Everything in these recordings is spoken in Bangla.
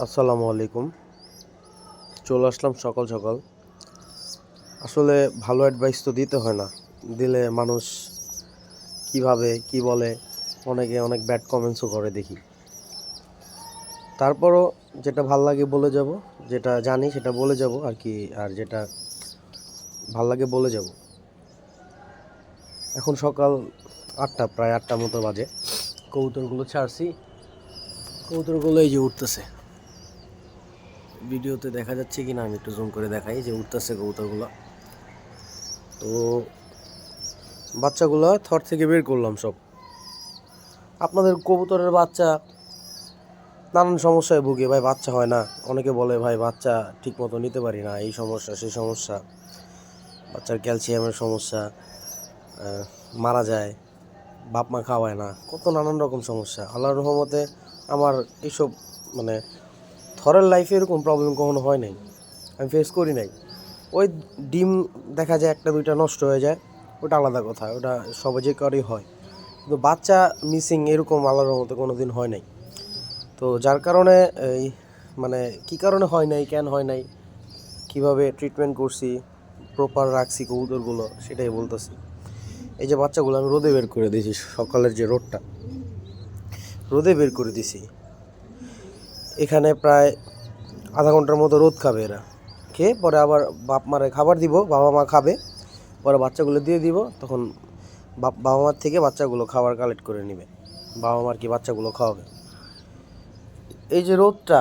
আসসালামু আলাইকুম। চলে আসলাম সকাল সকাল। আসলে ভালো অ্যাডভাইস তো দিতে হয় না, দিলে মানুষ কিভাবে কি বলে, অনেকে অনেক ব্যাড কমেন্টসও করে দেখি। তারপরও যেটা ভাল লাগে বলে যাব, যেটা জানি সেটা বলে যাব আর কি, আর যেটা ভাল লাগে বলে যাব। এখন সকাল 8টা, প্রায় 8টার মতো বাজে। কবুতরগুলো ছাড়ছি, কবুতরগুলো এই যে উঠতেছে। ভিডিওতে দেখা যাচ্ছে কিনা আমি একটু জুম করে দেখাই, যে উঠতেছে কবুতরগুলো। তো বাচ্চাগুলো থর থেকে বের করলাম সব। আপনাদের কবুতরের বাচ্চা নানান সমস্যায় ভুগে, ভাই বাচ্চা হয় না। অনেকে বলে ভাই বাচ্চা ঠিক মতো নিতে পারি না, এই সমস্যা সেই সমস্যা, বাচ্চার ক্যালসিয়ামের সমস্যা, মারা যায়, বাপ মা খাওয়ায় না, কত নানান রকম সমস্যা। আল্লাহর রহমতে আমার এইসব মানে থরের লাইফে এরকম প্রবলেম কখনো হয় নাই, আমি ফেস করি নাই। ওই ডিম দেখা যায় একটা দুইটা নষ্ট হয়ে যায়, ওটা আলাদা কথা, ওটা সবাই যে কারই হয়। কিন্তু বাচ্চা মিসিং এরকম আল্লাহর রহমতে কোনো দিন হয় নাই। তো যার কারণে এই মানে কী কারণে হয় নাই, কেন হয় নাই, কীভাবে ট্রিটমেন্ট করছি, প্রপার রাখছি কবুতরগুলো, সেটাই বলতেছি। এই যে বাচ্চাগুলো আমি রোদে বের করে দিয়েছি, সকালের যে রোদটা, রোদে বের করে দিছি। এখানে প্রায় আধা ঘন্টার মতো রোদ খাবে এরা, খেয়ে পরে আবার বাপ মারে খাবার দিব, বাবা মা খাবে, পরে বাচ্চাগুলো দিয়ে দিব। তখন বাবা মার থেকে বাচ্চাগুলো খাবার কালেক্ট করে নেবে, বাবা মার কি বাচ্চাগুলো খাওয়াবে। এই যে রোদটা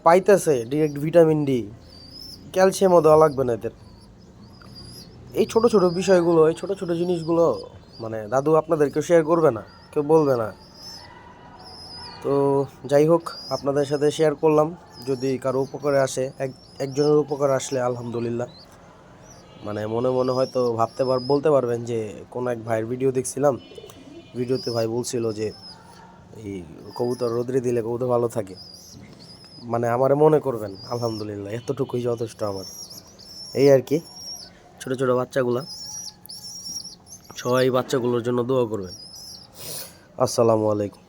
পাইতেছে, ডিরেক্ট ভিটামিন ডি, ক্যালসিয়ামও দেওয়া লাগবে না এদের। এই ছোট ছোট বিষয়গুলো, এই ছোট ছোট জিনিসগুলো মানে দাদু আপনাদেরকেও শেয়ার করবে না, কেউ বলবে না। তো যাই হোক, আপনাদের সাথে শেয়ার করলাম। যদি কারো উপকারে আসে, একজনের উপকার আসলে আলহামদুলিল্লাহ। মানে মনে মনে হয়তো বলতে পারবেন যে কোনো এক ভাইয়ের ভিডিও দেখছিলাম, ভিডিওতে ভাই বলছিল যে এই কবুতর রোদ্রে দিলে কবুতর ভালো থাকে। মানে আমারে মনে করবেন, আলহামদুলিল্লাহ, এতটুকুই যথেষ্ট আমার। এই আর কি, ছোট ছোট বাচ্চাগুলা, সবাই বাচ্চাগুলোর জন্য দোয়া করবেন। আসসালামু আলাইকুম।